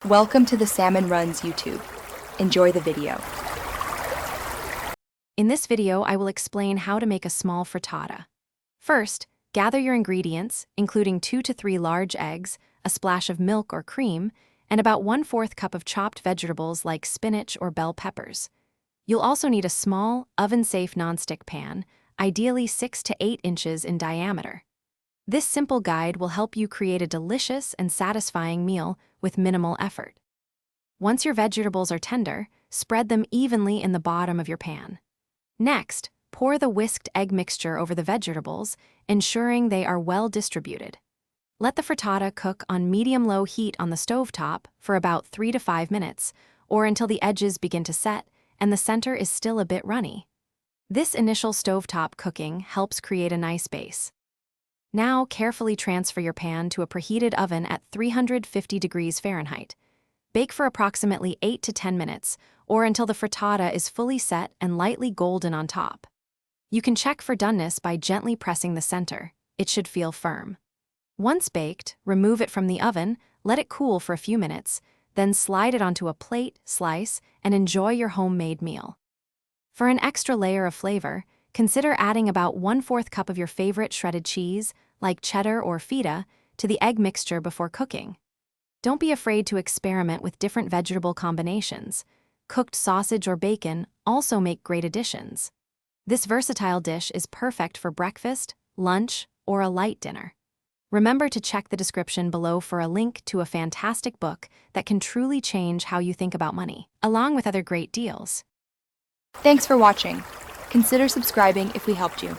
Welcome to the Salmon Runs YouTube. Enjoy the video. In this video, I will explain how to make a small frittata. First, gather your ingredients, including 2 to 3 large eggs, a splash of milk or cream, and about 1/4 cup of chopped vegetables like spinach or bell peppers. You'll also need a small, oven-safe nonstick pan, ideally 6 to 8 inches in diameter. This simple guide will help you create a delicious and satisfying meal with minimal effort. Once your vegetables are tender, spread them evenly in the bottom of your pan. Next, pour the whisked egg mixture over the vegetables, ensuring they are well distributed. Let the frittata cook on medium-low heat on the stovetop for about 3 to 5 minutes, or until the edges begin to set and the center is still a bit runny. This initial stovetop cooking helps create a nice base. Now, carefully transfer your pan to a preheated oven at 350 degrees Fahrenheit. Bake for approximately 8 to 10 minutes, or until the frittata is fully set and lightly golden on top. You can check for doneness by gently pressing the center. It should feel firm. Once baked, remove it from the oven, let it cool for a few minutes, then slide it onto a plate, slice, and enjoy your homemade meal. For an extra layer of flavor, consider adding about 1/4 cup of your favorite shredded cheese, like cheddar or feta, to the egg mixture before cooking. Don't be afraid to experiment with different vegetable combinations. Cooked sausage or bacon also make great additions. This versatile dish is perfect for breakfast, lunch, or a light dinner. Remember to check the description below for a link to a fantastic book that can truly change how you think about money, along with other great deals. Thanks for watching. Consider subscribing if we helped you.